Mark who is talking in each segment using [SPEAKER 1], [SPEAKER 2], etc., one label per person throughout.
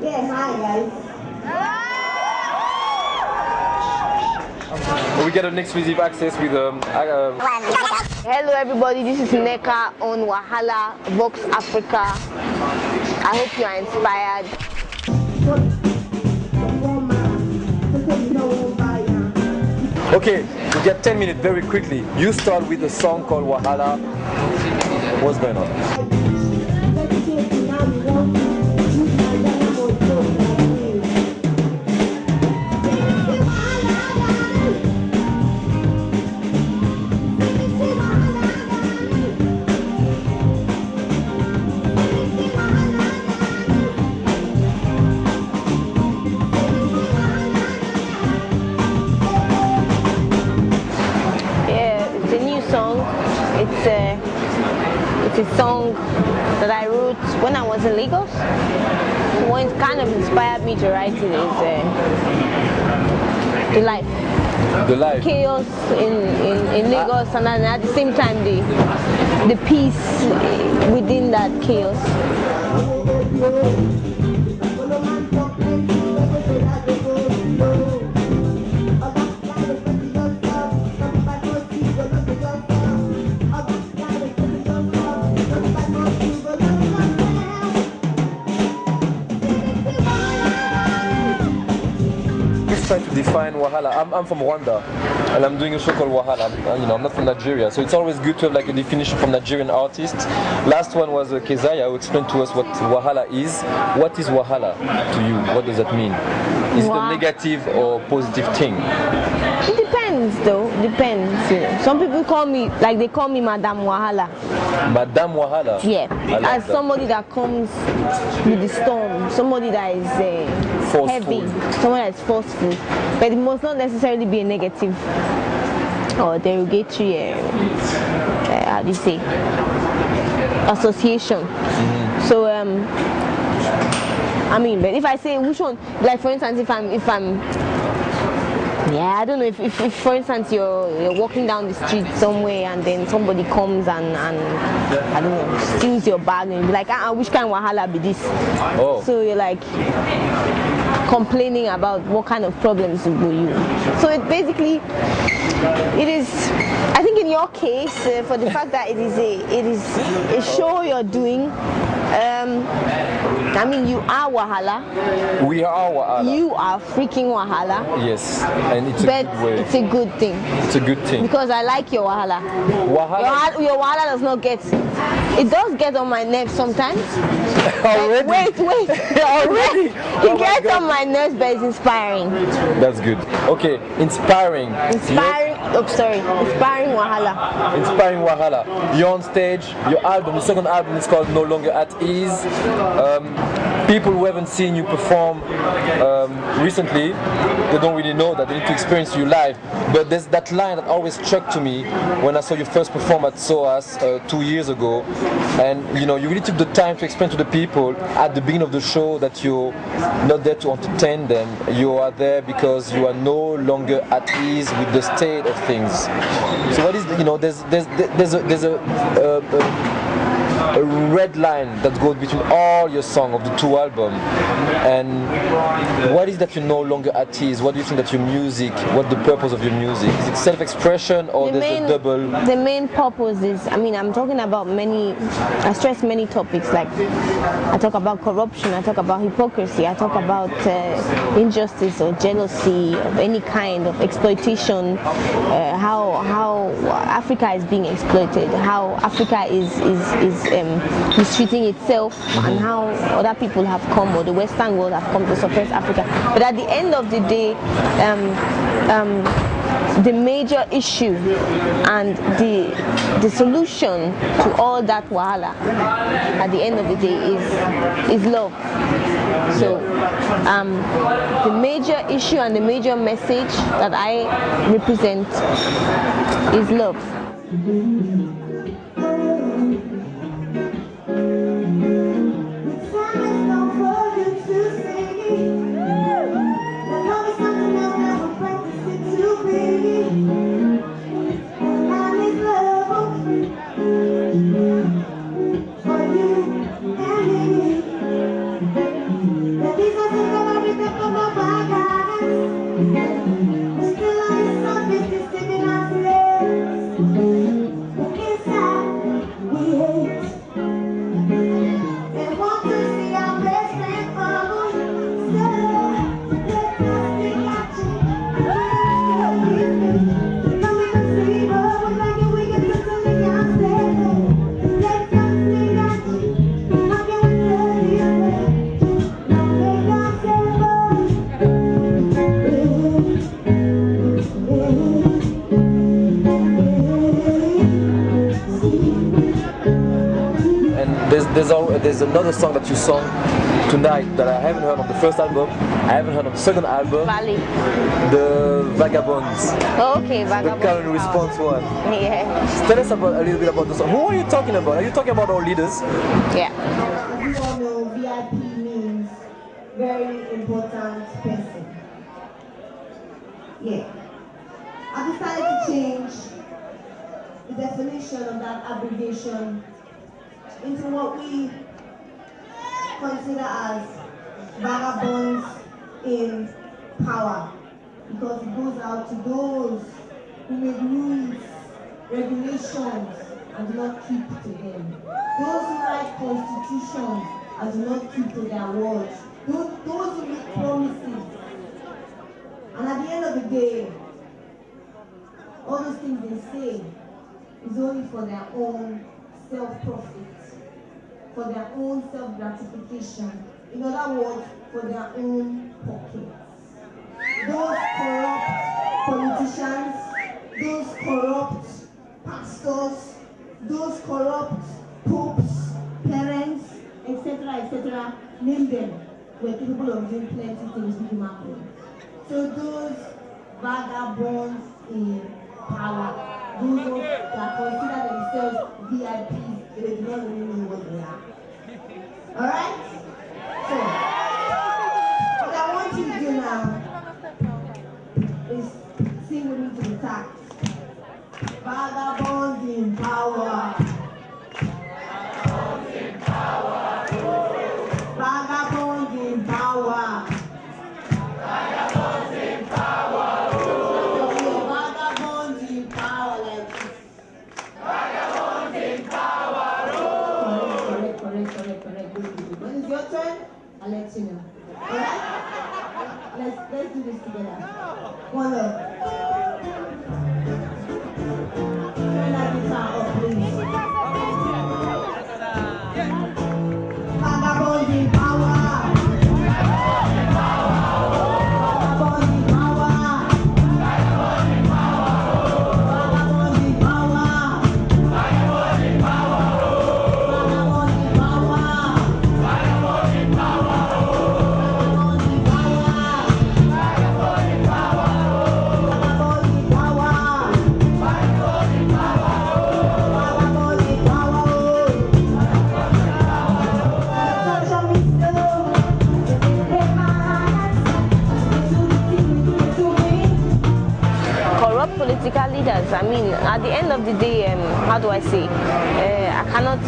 [SPEAKER 1] Yeah, hi guys.
[SPEAKER 2] We get an exclusive access with
[SPEAKER 3] Hello everybody, this is Nneka on Wahala Vox Africa. I hope you are inspired.
[SPEAKER 2] Okay, we get 10 minutes very quickly. You start with a song called Wahala. What's going on?
[SPEAKER 3] It's a song that I wrote when I was in Lagos. What kind of inspired me to write it is the life.
[SPEAKER 2] The life.
[SPEAKER 3] Chaos in Lagos, and at the same time the peace within that chaos.
[SPEAKER 2] Trying to define Wahala. I'm from Rwanda and I'm doing a show called Wahala. I'm not from Nigeria, so it's always good to have like a definition from Nigerian artists. Last one was Kezaya, who explained to us what Wahala is. What is Wahala to you? What does that mean? Is it a negative or positive thing?
[SPEAKER 3] It depends though, depends. Some people call me, like they call me Madame Wahala.
[SPEAKER 2] Madame Wahala?
[SPEAKER 3] Yeah, as somebody that comes with the storm, somebody that is heavy, someone that is forceful. But it must not necessarily be a negative or derogatory, how do you say, association. So, I mean, but if I say which one, like for instance, if I'm yeah, I don't know if for instance you're walking down the street somewhere and then somebody comes and I don't know, steals your bag and you're like, which kind of wahala be this?
[SPEAKER 2] Oh.
[SPEAKER 3] So you're like complaining about what kind of problems will you. So it basically, it is, I think in your case, for the fact that it is a show you're doing, I mean, you are Wahala.
[SPEAKER 2] We are Wahala.
[SPEAKER 3] You are freaking Wahala.
[SPEAKER 2] Yes, and it's a good way.
[SPEAKER 3] It's a good thing.
[SPEAKER 2] It's a good thing.
[SPEAKER 3] Because I like your Wahala. Your Wahala does not get, it does get on my nerves sometimes.
[SPEAKER 2] Already?
[SPEAKER 3] Wait. Already? It gets on my nerves, but it's inspiring.
[SPEAKER 2] That's good. Okay, inspiring.
[SPEAKER 3] Inspiring Wahala.
[SPEAKER 2] Inspiring Wahala. You're on stage, your album, the second album is called No Longer At Ease. People who haven't seen you perform recently, they don't really know that they need to experience you live. But there's that line that always struck to me when I saw you first perform at SOAS 2 years ago. And you really took the time to explain to the people at the beginning of the show that you're not there to entertain them. You are there because you are no longer at ease with the state of things. So what is there's a red line that goes between all your songs of the two albums, and what is that you're no longer at ease? What do you think that your music, what the purpose of your music? Is it self-expression or there's a double?
[SPEAKER 3] The main purpose is, I mean, I'm talking about I stress many topics, like I talk about corruption, I talk about hypocrisy, I talk about injustice or jealousy of any kind of exploitation, how Africa is being exploited, how Africa is mistreating itself, and how other people have come, or the Western world have come to suppress Africa. But at the end of the day, the major issue and the solution to all that wahala at the end of the day is love. So the major issue and the major message that I represent is love.
[SPEAKER 2] there's another song that you sung tonight that I haven't heard on the first album, I haven't heard on the second album.
[SPEAKER 3] Valley.
[SPEAKER 2] The Vagabonds.
[SPEAKER 3] Oh, okay, Vagabonds.
[SPEAKER 2] The Call and Response one.
[SPEAKER 3] Yeah.
[SPEAKER 2] Tell us about a little bit about the song. Who are you talking about? Are you talking about our leaders?
[SPEAKER 3] Yeah.
[SPEAKER 1] As you all know, VIP means very important person. Yeah. I decided to change the definition of that abbreviation into what we consider as vagabonds in power, because it goes out to those who make rules, regulations, and do not keep to them. Those who write constitutions and do not keep to their words. Those who make promises. And at the end of the day, all those things they say is only for their own self-profit, for their own self-gratification. In other words, for their own pockets. Those corrupt politicians, those corrupt pastors, those corrupt popes, parents, etc., name them, were capable of doing plenty things with human beings. So those vagabonds in power, those that consider themselves VIPs, they do not really know what they are. Alright? So, what I want you to do now is sing with me to the tax. Vagabonds in power. Vagabonds in power. Vagabonds in power. Vagabonds in power. Vagabonds in power like this. Vagabonds in power. Correct. Good. When it's your turn, I'll let you know. Alright? Let's do this together. One love. Turn that guitar up, please. Vagabonds in power. Vagabonds in power. Vagabonds in power. Vagabonds in power. Vagabonds in power. Vagabonds in power. Vagabonds in power. Vagabonds in power. Vagabonds in power. Vagabonds in
[SPEAKER 3] Corrupt political leaders. I mean, at the end of the day, how do I say? I cannot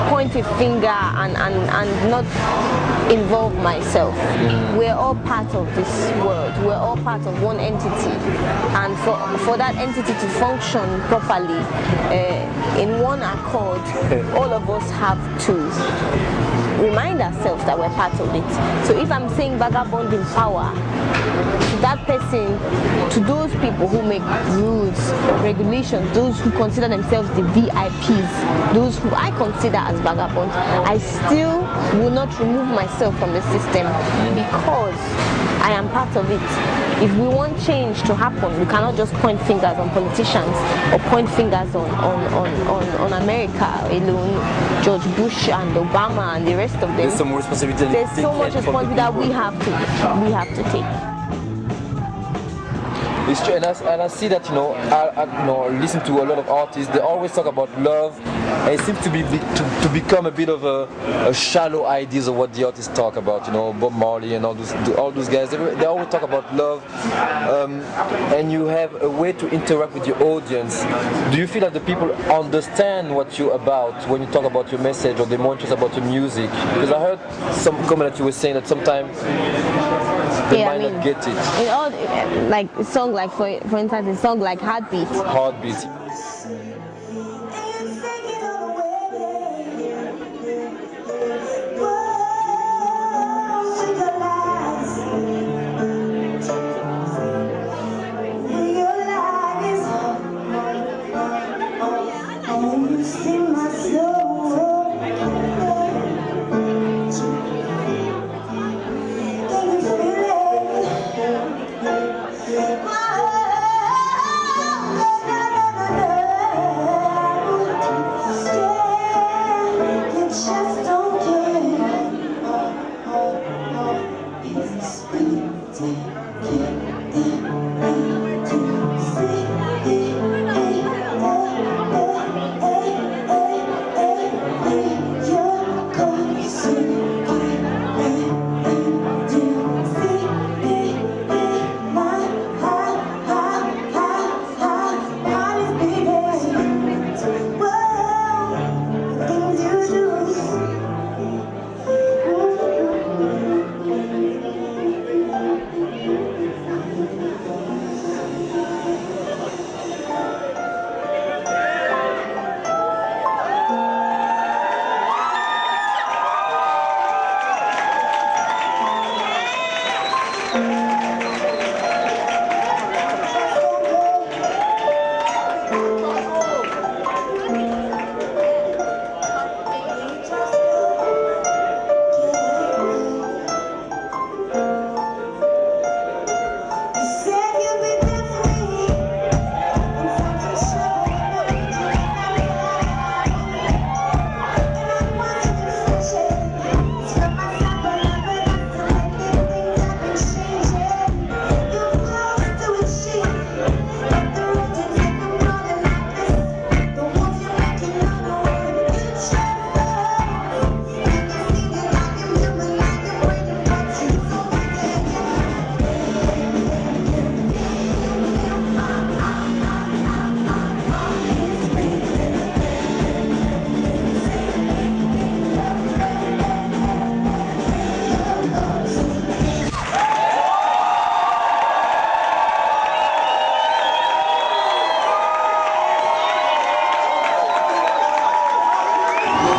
[SPEAKER 3] point a finger and not involve myself. We're all part of this world. We're all part of one entity, and for that entity to function properly in one accord, all of us have to remind ourselves that we're part of it. So if I'm saying vagabond in power, to that person, to those people who make rules, regulations, those who consider themselves the VIPs, those who I consider as vagabonds, I still will not remove myself from the system because I am part of it. If we want change to happen, we cannot just point fingers on politicians or point fingers on America alone, George Bush and Obama and the rest of them.
[SPEAKER 2] There's some responsibility.
[SPEAKER 3] There's so much responsibility that we have to take.
[SPEAKER 2] It's true, and I see that, I listen to a lot of artists. They always talk about love, and it seems to become a bit of a shallow ideas of what the artists talk about. Bob Marley and all those guys. They always talk about love, and you have a way to interact with your audience. Do you feel that the people understand what you're about when you talk about your message, or they're more interested about your music? Because I heard some comment that you were saying that sometimes they might not get it.
[SPEAKER 3] In all, like a song like for instance, a song like Heartbeat.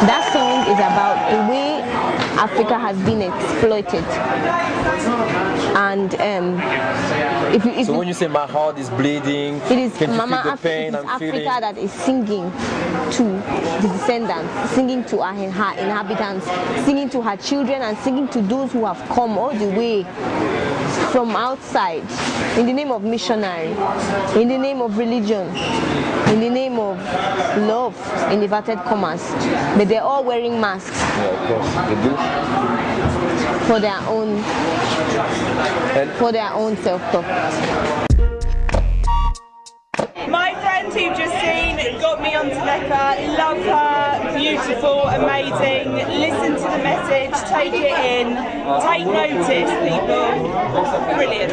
[SPEAKER 3] That song is about the way Africa has been exploited. And if
[SPEAKER 2] so when you say my heart is bleeding,
[SPEAKER 3] it is
[SPEAKER 2] can you
[SPEAKER 3] Mama
[SPEAKER 2] feel the pain
[SPEAKER 3] Africa
[SPEAKER 2] I'm feeling?
[SPEAKER 3] that is singing to the descendants, singing to her inhabitants, singing to her children, and singing to those who have come all the way from outside in the name of missionary, in the name of religion, in the name of love, in inverted commas. But they're all wearing masks.
[SPEAKER 2] Yeah, of course, they do.
[SPEAKER 3] For their own self-talk.
[SPEAKER 4] My friend who just seen got me onto Nneka, love her, beautiful, amazing, listen to the message, take it in, take notice people, brilliant.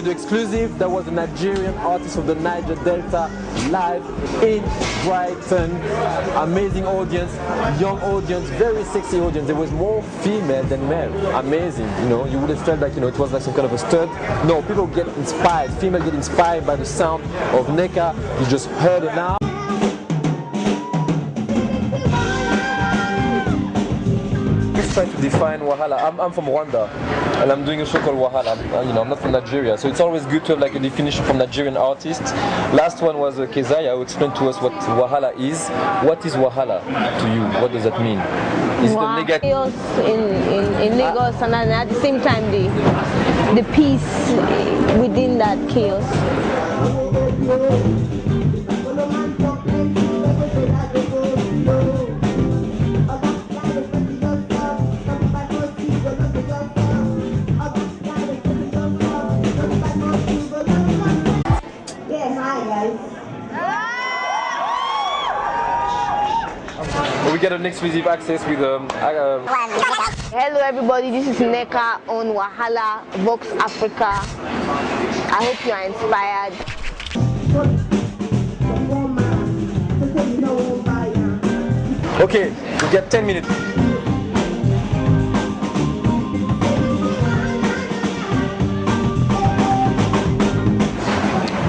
[SPEAKER 2] Exclusive, that was the Nigerian artist of the Niger Delta live in Brighton. Amazing audience, young audience, very sexy audience. There was more female than male. Amazing, you know, you would have felt like, you know, it was like some kind of a stunt. No, people get inspired, female get inspired by the sound of Nneka. You just heard it now. Try to define Wahala. I'm from Rwanda and I'm doing a show called Wahala. You know, I'm not from Nigeria, so it's always good to have like a definition from Nigerian artists. Last one was Kezaya, who explained to us what Wahala is. What is Wahala to you? What does that mean? Is it a negative
[SPEAKER 3] chaos in Lagos, and then at the same time the peace within that chaos?
[SPEAKER 2] We get an exclusive access with
[SPEAKER 3] Hello everybody, this is Nneka on Wahala Vox Africa. I hope you are inspired.
[SPEAKER 2] Okay, you get 10 minutes.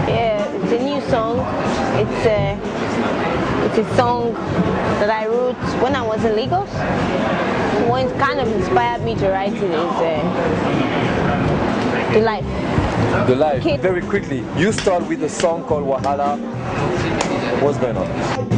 [SPEAKER 3] Yeah, it's a new song. It's a song that I wrote when I was in Lagos. What kind of inspired me to write it is the life.
[SPEAKER 2] The life.
[SPEAKER 3] Okay.
[SPEAKER 2] Very quickly, you start with a song called Wahala. What's going on?